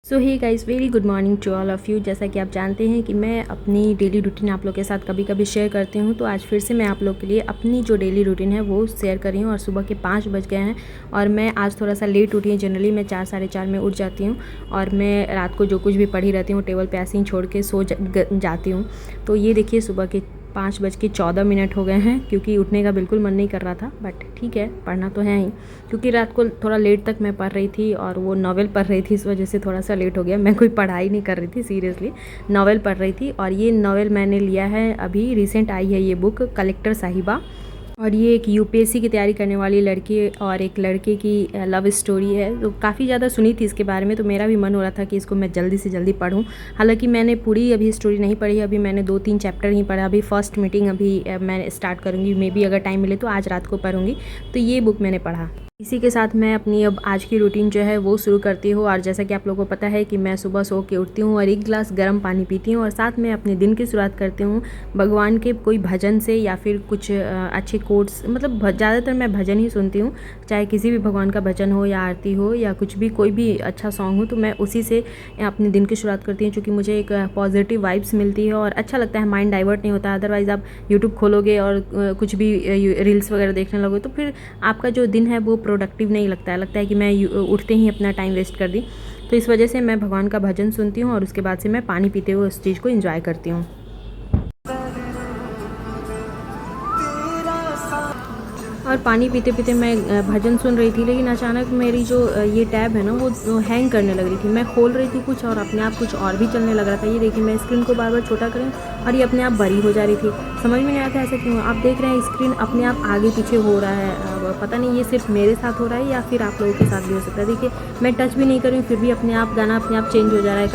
So hey guys, very good morning to all of you. जैसा कि आप जानते हैं कि मैं अपनी डेली रूटीन आप लोग के साथ कभी कभी शेयर करती हूँ, तो आज फिर से मैं आप लोग के लिए अपनी जो डेली रूटीन है वो शेयर कर रही हूँ। और सुबह के 5 बज गए हैं और मैं आज थोड़ा सा लेट उठी हूँ। जनरली मैं 4 साढ़े 4 में उठ जाती हूँ और मैं रात को जो कुछ भी पढ़ी रहती हूँ टेबल पे ऐसे ही छोड़ के जाती हूँ। तो ये देखिए, सुबह के 5:14 हो गए हैं, क्योंकि उठने का बिल्कुल मन नहीं कर रहा था। बट ठीक है, पढ़ना तो है ही, क्योंकि रात को थोड़ा लेट तक मैं पढ़ रही थी और वो नॉवेल पढ़ रही थी, इस वजह से थोड़ा सा लेट हो गया। मैं कोई पढ़ाई नहीं कर रही थी, सीरियसली नॉवेल पढ़ रही थी। और ये नॉवेल मैंने लिया है, अभी रिसेंट आई है ये बुक, कलेक्टर साहिबा। और ये एक यूपीएससी की तैयारी करने वाली लड़की और एक लड़के की लव स्टोरी है। तो काफ़ी ज़्यादा सुनी थी इसके बारे में, तो मेरा भी मन हो रहा था कि इसको मैं जल्दी से जल्दी पढूं। हालांकि मैंने पूरी अभी स्टोरी नहीं पढ़ी, अभी मैंने 2-3 चैप्टर ही पढ़ा। अभी फर्स्ट मीटिंग अभी मैं स्टार्ट करूँगी, मे बी अगर टाइम मिले तो आज रात को पढ़ूँगी। तो ये बुक मैंने पढ़ा। इसी के साथ मैं अपनी अब आज की रूटीन जो है वो शुरू करती हूँ। और जैसा कि आप लोगों को पता है कि मैं सुबह सो के उठती हूँ और 1 गिलास गर्म पानी पीती हूँ और साथ में अपने दिन की शुरुआत करती हूँ भगवान के कोई भजन से या फिर कुछ अच्छे कोट्स। मतलब ज़्यादातर मैं भजन ही सुनती हूँ, चाहे किसी भी भगवान का भजन हो या आरती हो या कुछ भी, कोई भी अच्छा सॉन्ग हो, तो मैं उसी से अपने दिन की शुरुआत करती हूँ। क्योंकि मुझे एक पॉजिटिव वाइब्स मिलती है और अच्छा लगता है, माइंड डाइवर्ट नहीं होता। अदरवाइज़ आप यूट्यूब खोलोगे और कुछ भी रील्स वगैरह देखने लगोगे तो फिर आपका जो दिन है वो प्रोडक्टिव नहीं लगता है कि मैं उठते ही अपना टाइम वेस्ट कर दी। तो इस वजह से मैं भगवान का भजन सुनती हूँ और उसके बाद से मैं पानी पीते हुए उस चीज़ को एंजॉय करती हूँ। और पानी पीते पीते मैं भजन सुन रही थी, लेकिन अचानक मेरी जो ये टैब है ना वो हैंग करने लग रही थी। मैं खोल रही थी कुछ और अपने आप कुछ और भी चलने लग रहा था। ये देखिए, मैं स्क्रीन को बार बार छोटा करूँ और ये अपने आप बड़ी हो जा रही थी। समझ में नहीं आता ऐसा क्यों। आप देख रहे हैं स्क्रीन अपने आप आगे पीछे हो रहा है। अब पता नहीं ये सिर्फ मेरे साथ हो रहा है या फिर आप लोगों के साथ भी हो सकता है। देखिए, मैं टच भी नहीं कर रही हूँ, फिर भी अपने आप गाना अपने आप चेंज हो जा रहा है।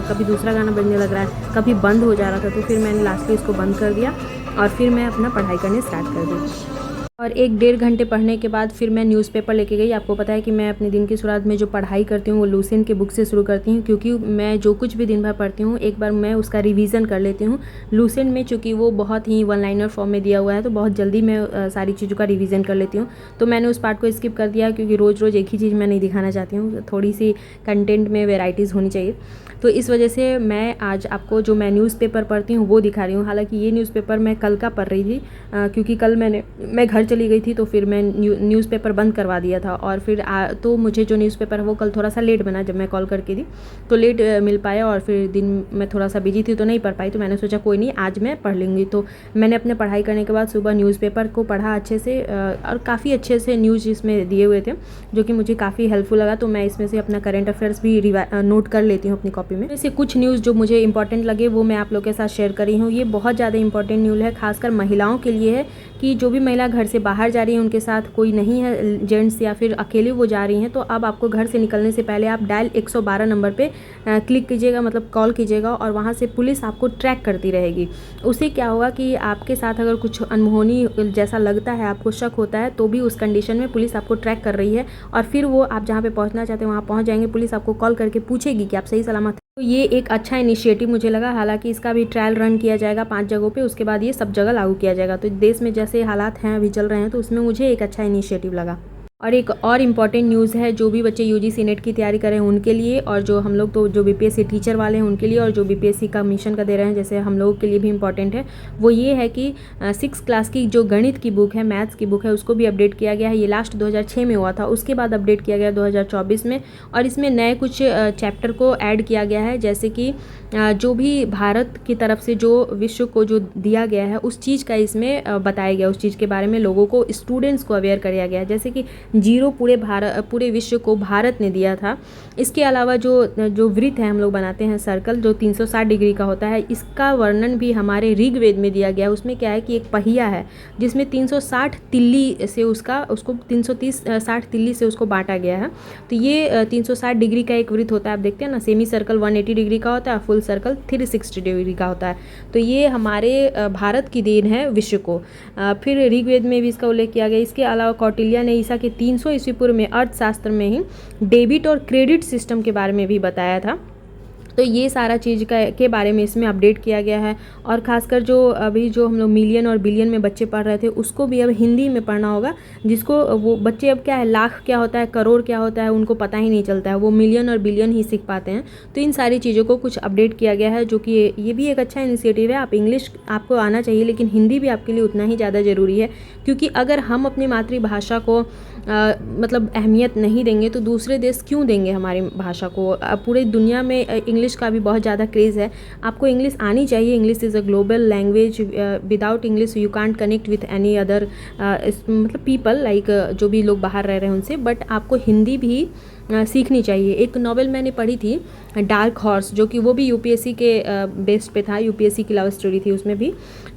कभी दूसरा गाना बजने लग रहा है, कभी बंद हो जा रहा था। तो फिर मैंने लास्टली इसको बंद कर दिया और फिर मैं अपना पढ़ाई करने स्टार्ट कर दी। और 1-1.5 घंटे पढ़ने के बाद फिर मैं न्यूज़पेपर लेके गई। आपको पता है कि मैं अपने दिन की शुरुआत में जो पढ़ाई करती हूँ वो लुसेंट के बुक से शुरू करती हूँ, क्योंकि मैं जो कुछ भी दिन भर पढ़ती हूँ एक बार मैं उसका रिवीजन कर लेती हूँ लुसेंट में। चूँकि वो बहुत ही वन लाइनर फॉर्म में दिया हुआ है तो बहुत जल्दी मैं सारी चीज़ों का रिवीजन कर लेती हूँ। तो मैंने उस पार्ट को स्किप कर दिया, क्योंकि रोज़ रोज़ एक ही चीज़ मैं नहीं दिखाना चाहती हूँ, थोड़ी सी कंटेंट में वेराइटीज़ होनी चाहिए। तो इस वजह से मैं आज आपको जो मैं न्यूज़पेपर पढ़ती हूँ वो दिखा रही हूँ। हालांकि ये न्यूज़पेपर मैं कल का पढ़ रही थी, क्योंकि कल मैं घर चली गई थी, तो फिर मैं न्यूज़पेपर बंद करवा दिया था। और फिर तो मुझे जो न्यूज़पेपर है वो कल थोड़ा सा लेट बना, जब मैं कॉल करके दी तो लेट मिल पाया। और फिर दिन में थोड़ा सा बिजी थी तो नहीं पढ़ पाई, तो मैंने सोचा कोई नहीं, आज मैं पढ़ लूँगी। तो मैंने अपने पढ़ाई करने के बाद सुबह न्यूज़पेपर को पढ़ा अच्छे से, और काफ़ी अच्छे से न्यूज़ इसमें दिए हुए थे जो कि मुझे काफ़ी हेल्पफुल लगा। तो मैं इसमें से अपना करंट अफेयर्स भी नोट कर लेती हूँ अपनी कॉपी में। ऐसे कुछ न्यूज़ जो मुझे इंपॉर्टेंट लगे वो मैं आप लोग के साथ शेयर कर रही हूँ। ये बहुत ज़्यादा इंपॉर्टेंट न्यूज़ है, खासकर महिलाओं के लिए है, कि जो भी महिला घर से बाहर जा रही है, उनके साथ कोई नहीं है जेंट्स या फिर अकेले वो जा रही हैं, तो अब आपको घर से निकलने से पहले आप डायल 112 नंबर पे क्लिक कीजिएगा, मतलब कॉल कीजिएगा, और वहाँ से पुलिस आपको ट्रैक करती रहेगी। उससे क्या होगा कि आपके साथ अगर कुछ अनहोनी जैसा लगता है, आपको शक होता है, तो भी उस कंडीशन में पुलिस आपको ट्रैक कर रही है और फिर वो आप जहाँ पे पहुँचना चाहते हैं वहाँ पहुँच जाएंगे। पुलिस आपको कॉल करके पूछेगी कि आप सही सलामत। तो ये एक अच्छा इनिशिएटिव मुझे लगा। हालांकि इसका भी ट्रायल रन किया जाएगा 5 जगहों पे, उसके बाद ये सब जगह लागू किया जाएगा। तो देश में जैसे हालात हैं अभी चल रहे हैं, तो उसमें मुझे एक अच्छा इनिशिएटिव लगा। और एक और इम्पॉर्टेंट न्यूज़ है, जो भी बच्चे यूजीसी नेट की तैयारी कर रहे हैं उनके लिए, और जो हम लोग तो जो बीपीएससी टीचर वाले हैं उनके लिए, और जो बीपीएससी का मिशन का दे रहे हैं जैसे हम लोगों के लिए भी इम्पॉर्टेंट है। वो ये है कि 6 क्लास की जो गणित की बुक है, मैथ्स की बुक है, उसको भी अपडेट किया गया है। ये लास्ट 2006 में हुआ था, उसके बाद अपडेट किया गया 2024 में। और इसमें नए कुछ चैप्टर को ऐड किया गया है, जैसे कि जो भी भारत की तरफ से जो विश्व को जो दिया गया है उस चीज़ का इसमें बताया गया, उस चीज़ के बारे में लोगों को, स्टूडेंट्स को अवेयर कराया गया है। जैसे कि जीरो पूरे विश्व को भारत ने दिया था। इसके अलावा जो वृत्त है हम लोग बनाते हैं, सर्कल, जो 360 डिग्री का होता है, इसका वर्णन भी हमारे ऋग्वेद में दिया गया है। उसमें क्या है कि एक पहिया है जिसमें 360 तिल्ली से उसको 360 तिल्ली से उसको बांटा गया है। तो ये 360 डिग्री का एक वृत्त होता है। आप देखते हैं ना, सेमी सर्कल 180 डिग्री का होता है, फुल सर्कल 360 डिग्री का होता है। तो ये हमारे भारत की देन है विश्व को। फिर ऋग्वेद में भी इसका उल्लेख किया गया। इसके अलावा कौटिल्य ने ईसा के 300 ईस्वी पूर्व में अर्थशास्त्र में ही डेबिट और क्रेडिट सिस्टम के बारे में भी बताया था। तो ये सारा चीज़ के बारे में इसमें अपडेट किया गया है। और ख़ासकर जो अभी जो हम लोग मिलियन और बिलियन में बच्चे पढ़ रहे थे उसको भी अब हिंदी में पढ़ना होगा, जिसको वो बच्चे अब क्या है, लाख क्या होता है, करोड़ क्या होता है, उनको पता ही नहीं चलता है, वो मिलियन और बिलियन ही सीख पाते हैं। तो इन सारी चीज़ों को कुछ अपडेट किया गया है, जो कि ये भी एक अच्छा इनिशिएटिव है। आप इंग्लिश आपको आना चाहिए, लेकिन हिंदी भी आपके लिए उतना ही ज़्यादा ज़रूरी है, क्योंकि अगर हम अपनी मातृभाषा को मतलब अहमियत नहीं देंगे तो दूसरे देश क्यों देंगे हमारी भाषा को। पूरे दुनिया में इंग्लिश का भी बहुत ज़्यादा क्रेज़ है, आपको इंग्लिश आनी चाहिए। English is a global language, without English you can't connect with any other मतलब पीपल, लाइक जो भी लोग बाहर रह रहे हैं उनसे। बट आपको हिंदी भी सीखनी चाहिए। एक नॉवेल मैंने पढ़ी थी डार्क हॉर्स, जो कि वो भी यूपीएससी के बेस पे था, यूपीएससी की लव स्टोरी थी उसमें भी।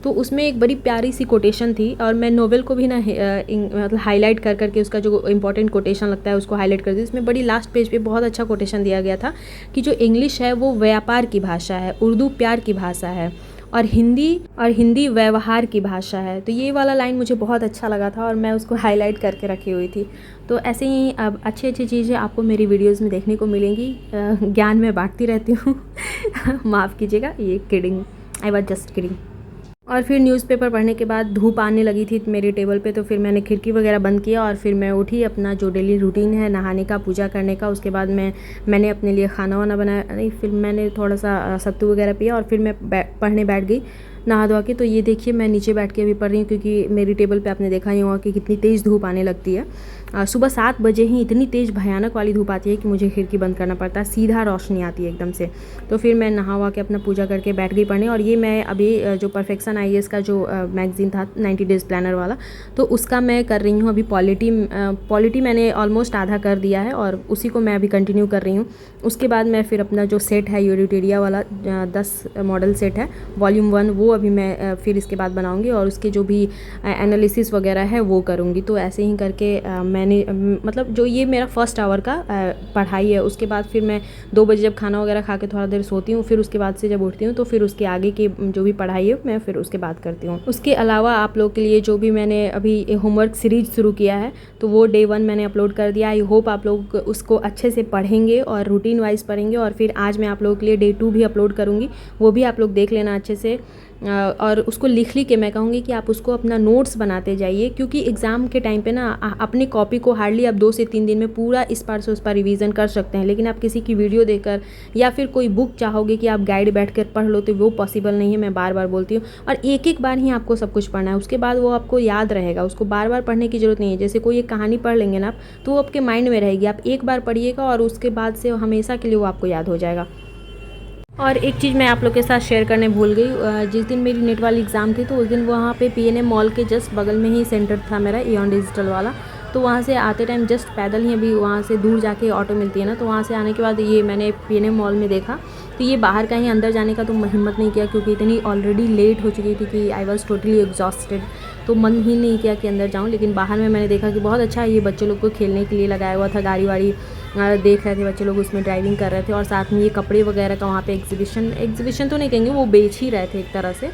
तो उसमें एक बड़ी प्यारी सी कोटेशन थी, और मैं नॉवेल को भी ना मतलब हाईलाइट कर करके उसका जो इंपॉर्टेंट कोटेशन लगता है उसको हाईलाइट कर दी। उसमें बड़ी लास्ट पेज पे बहुत अच्छा कोटेशन दिया गया था कि जो इंग्लिश है वो व्यापार की भाषा है, उर्दू प्यार की भाषा है, और हिंदी व्यवहार की भाषा है। तो ये वाला लाइन मुझे बहुत अच्छा लगा था और मैं उसको हाईलाइट करके रखी हुई थी। तो ऐसे ही अब अच्छी अच्छी चीज़ें आपको मेरी वीडियोज़ में देखने को मिलेंगी। ज्ञान में बांटती रहती हूँ माफ़ कीजिएगा, ये kidding, I was just kidding. और फिर न्यूज़पेपर पढ़ने के बाद धूप आने लगी थी मेरी टेबल पे, तो फिर मैंने खिड़की वगैरह बंद किया और फिर मैं उठी। अपना जो डेली रूटीन है नहाने का, पूजा करने का, उसके बाद मैंने अपने लिए खाना वाना बनाया, नहीं फिर मैंने थोड़ा सा सत्तू वगैरह पिया और फिर मैं पढ़ने बैठ गई नहा धोवा के। तो ये देखिए मैं नीचे बैठ के अभी पढ़ रही हूँ, क्योंकि मेरी टेबल पे आपने देखा ही होगा कि कितनी तेज़ धूप आने लगती है। सुबह 7 बजे ही इतनी तेज़ भयानक वाली धूप आती है कि मुझे खिड़की बंद करना पड़ता है, सीधा रोशनी आती है एकदम से। तो फिर मैं नहा हुआ के अपना पूजा करके बैठ गई पढ़ने। और ये मैं अभी जो परफेक्शन आईएएस का जो मैगज़ीन था 90 डेज़ प्लानर वाला, तो उसका मैं कर रही हूँ अभी पॉलिटी मैंने ऑलमोस्ट आधा कर दिया है और उसी को मैं अभी कंटिन्यू कर रही हूँ। उसके बाद मैं फिर अपना जो सेट है यूरिटेरिया वाला 10 मॉडल सेट है वॉल्यूम 1, वो अभी मैं फिर इसके बाद बनाऊँगी और उसके जो भी एनालिसिस वगैरह है वो करूँगी। तो ऐसे ही करके मैंने मतलब जो ये मेरा फर्स्ट आवर का पढ़ाई है। उसके बाद फिर मैं 2 बजे जब खाना वगैरह खा के थोड़ा देर सोती हूँ, फिर उसके बाद से जब उठती हूँ तो फिर उसके आगे की जो भी पढ़ाई है मैं फिर उसके बाद करती हूँ। उसके अलावा आप लोग के लिए जो भी मैंने अभी होमवर्क सीरीज शुरू किया है तो वो डे 1 मैंने अपलोड कर दिया। आई होप आप लोग उसको अच्छे से पढ़ेंगे और रूटीन वाइज पढ़ेंगे। और फिर आज मैं आप लोगों के लिए डे 2 भी अपलोड करूँगी, वो भी आप लोग देख लेना अच्छे से। और उसको लिख के मैं कहूँगी कि आप उसको अपना नोट्स बनाते जाइए, क्योंकि एग्ज़ाम के टाइम पे ना अपनी कॉपी को हार्डली आप 2 से 3 दिन में पूरा इस पार से उस पार रिवीजन कर सकते हैं। लेकिन आप किसी की वीडियो देखकर या फिर कोई बुक चाहोगे कि आप गाइड बैठ कर पढ़ लो, तो वो पॉसिबल नहीं है, मैं बार बार बोलती हूँ। और एक बार ही आपको सब कुछ पढ़ना है, उसके बाद वो आपको याद रहेगा, उसको बार बार पढ़ने की ज़रूरत नहीं है। जैसे कोई एक कहानी पढ़ लेंगे ना आप, तो वो आपके माइंड में रहेगी। आप एक बार पढ़िएगा और उसके बाद से हमेशा के लिए वो आपको याद हो जाएगा। और एक चीज़ मैं आप लोग के साथ शेयर करने भूल गई, जिस दिन मेरी नेट वाली एग्ज़ाम थी तो उस दिन वहाँ पे पीएनएम मॉल के जस्ट बगल में ही सेंटर था मेरा इऑन डिजिटल वाला। तो वहाँ से आते टाइम जस्ट पैदल ही, अभी वहाँ से दूर जाके ऑटो मिलती है ना, तो वहाँ से आने के बाद ये मैंने पीएनएम मॉल में देखा। तो ये बाहर का ही, अंदर जाने का तो हिम्मत नहीं किया, क्योंकि इतनी ऑलरेडी लेट हो चुकी थी कि आई वॉज टोटली एग्जॉस्टेड, तो मन ही नहीं किया कि अंदर जाऊँ। लेकिन बाहर में मैंने देखा कि बहुत अच्छा ये बच्चे लोग को खेलने के लिए लगाया हुआ था, गाड़ी वाड़ी देख रहे थे बच्चे लोग, उसमें ड्राइविंग कर रहे थे। और साथ में ये कपड़े वगैरह का वहाँ पे एग्जीबिशन तो नहीं कहेंगे, वो बेच ही रहे थे एक तरह से।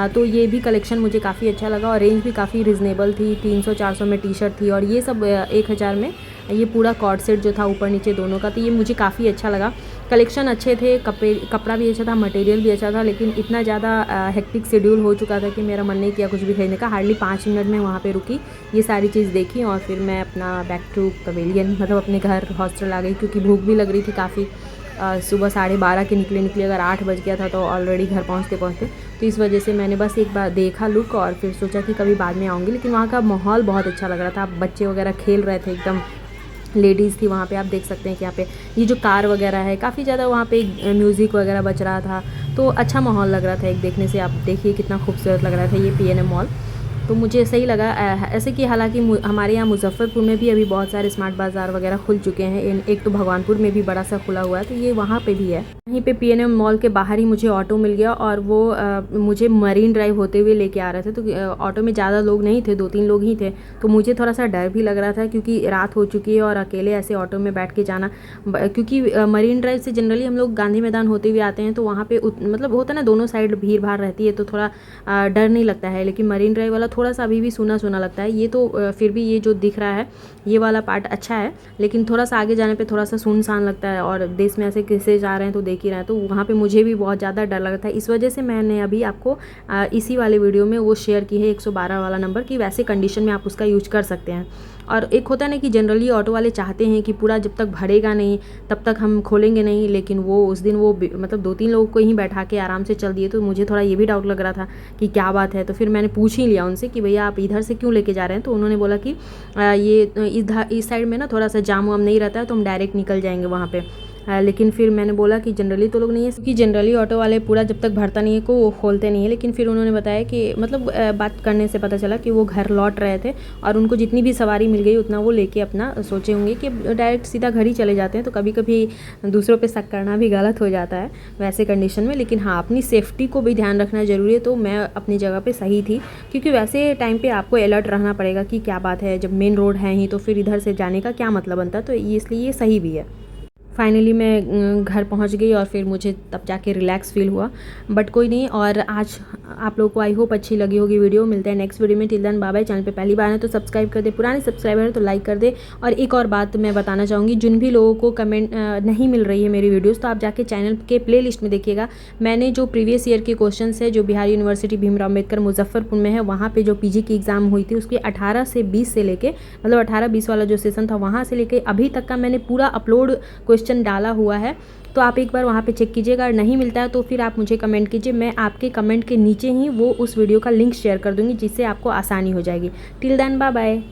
तो ये भी कलेक्शन मुझे काफ़ी अच्छा लगा और रेंज भी काफ़ी रिजनेबल थी। 300-400 में टी शर्ट थी और ये सब 1000 में ये पूरा कॉर्ड सेट जो था ऊपर नीचे दोनों का, तो ये मुझे काफ़ी अच्छा लगा। कलेक्शन अच्छे थे, कपड़ा भी अच्छा था, मटेरियल भी अच्छा था, लेकिन इतना ज़्यादा हेक्टिक शेड्यूल हो चुका था कि मेरा मन नहीं किया कुछ भी खरीदने का। हार्डली 5 मिनट में वहाँ पे रुकी, ये सारी चीज़ देखी और फिर मैं अपना बैक टू पवेलियन मतलब अपने घर हॉस्टल आ गई, क्योंकि भूख भी लग रही थी काफ़ी। सुबह 12:30 के निकले अगर 8 बज गया था तो ऑलरेडी घर पहुँचते तो इस वजह से मैंने बस एक बार देखा लुक और फिर सोचा कि कभी बाद में आऊँगी। लेकिन वहाँ का माहौल बहुत अच्छा लग रहा था, बच्चे वगैरह खेल रहे थे, एकदम लेडीज़ थी वहाँ पे। आप देख सकते हैं कि यहाँ पे ये जो कार वगैरह है काफ़ी ज़्यादा, वहाँ पे म्यूज़िक वगैरह बज रहा था, तो अच्छा माहौल लग रहा था एक देखने से। आप देखिए कितना खूबसूरत लग रहा था ये पीएनएम मॉल, तो मुझे सही लगा। ऐसे कि हालांकि हमारे यहाँ मुजफ्फरपुर में भी अभी बहुत सारे स्मार्ट बाज़ार वगैरह खुल चुके हैं, एक तो भगवानपुर में भी बड़ा सा खुला हुआ है, तो ये वहाँ पे भी है। यहीं पे पीएनएम मॉल के बाहर ही मुझे ऑटो मिल गया और वो मुझे मरीन ड्राइव होते हुए लेके आ रहे थे। तो ऑटो में ज़्यादा लोग नहीं थे, 2-3 लोग ही थे, तो मुझे थोड़ा सा डर भी लग रहा था, क्योंकि रात हो चुकी है और अकेले ऐसे ऑटो में बैठ के जाना, क्योंकि मरीन ड्राइव से जनरली हम लोग गांधी मैदान होते हुए आते हैं, तो वहाँ पे मतलब होता है ना दोनों साइड भीड़ भाड़ रहती है, तो थोड़ा डर नहीं लगता है। लेकिन मरीन ड्राइव वाला थोड़ा सा अभी भी सूना सूना लगता है। ये तो फिर भी ये जो दिख रहा है ये वाला पार्ट अच्छा है, लेकिन थोड़ा सा आगे जाने पे थोड़ा सा सुनसान लगता है और देश में ऐसे किस्से जा रहे हैं तो देख ही रहे हैं, तो वहाँ पे मुझे भी बहुत ज़्यादा डर लगता है। इस वजह से मैंने अभी आपको इसी वाले वीडियो में वो शेयर की है 112 वाला नंबर, कि वैसे कंडीशन में आप उसका यूज कर सकते हैं। और एक होता है ना कि जनरली ऑटो वाले चाहते हैं कि पूरा जब तक भरेगा नहीं तब तक हम खोलेंगे नहीं, लेकिन वो उस दिन वो मतलब 2-3 लोगों को ही बैठा के आराम से चल दिए, तो मुझे थोड़ा ये भी डाउट लग रहा था कि क्या बात है। तो फिर मैंने पूछ ही लिया उनसे कि भैया आप इधर से क्यों लेके जा रहे हैं, तो उन्होंने बोला कि ये इस साइड में ना थोड़ा सा जाम वाम नहीं रहता है तो हम डायरेक्ट निकल जाएंगे वहाँ पे। लेकिन फिर मैंने बोला कि जनरली तो लोग नहीं है, क्योंकि जनरली ऑटो वाले पूरा जब तक भरता नहीं है को वो खोलते नहीं है। लेकिन फिर उन्होंने बताया कि मतलब बात करने से पता चला कि वो घर लौट रहे थे और उनको जितनी भी सवारी मिल गई उतना वो लेके अपना सोचे होंगे कि डायरेक्ट सीधा घर ही चले जाते हैं, तो कभी कभी दूसरों पे शक करना भी गलत हो जाता है वैसे कंडीशन में। लेकिन हाँ, अपनी सेफ्टी को भी ध्यान रखना ज़रूरी है, तो मैं अपनी जगह पे सही थी, क्योंकि वैसे टाइम पे आपको अलर्ट रहना पड़ेगा कि क्या बात है, जब मेन रोड है ही तो फिर इधर से जाने का क्या मतलब बनता है, तो इसलिए ये सही भी है। फाइनली मैं घर पहुंच गई और फिर मुझे तब जाके रिलैक्स फील हुआ, बट कोई नहीं। और आज आप लोगों को आई होप अच्छी लगी होगी वीडियो। मिलते हैं नेक्स्ट वीडियो में। Till then bye bye. Channel पे पहली बार है तो सब्सक्राइब कर दे, पुराने सब्सक्राइबर है तो लाइक कर दे। और एक और बात मैं बताना चाहूँगी, जिन भी लोगों को कमेंट नहीं मिल रही है मेरी वीडियोज़, तो आप जाके चैनल के प्ले लिस्ट में देखिएगा। मैंने जो प्रीवियस ईयर के क्वेश्चन है जो बिहार यूनिवर्सिटी भीमराव अम्बेडकर मुजफ्फरपुर में है, वहाँ पर जो PG की एग्ज़ाम हुई थी उसके 18 से 20 से लेके, मतलब 18-20 वाला जो सेशन था वहाँ से लेके अभी तक का मैंने पूरा अपलोड क्वेश्चन डाला हुआ है। तो आप एक बार वहाँ पे चेक कीजिएगा। अगर नहीं मिलता है तो फिर आप मुझे कमेंट कीजिए, मैं आपके कमेंट के नीचे ही वो उस वीडियो का लिंक शेयर कर दूँगी, जिससे आपको आसानी हो जाएगी। Till then bye bye.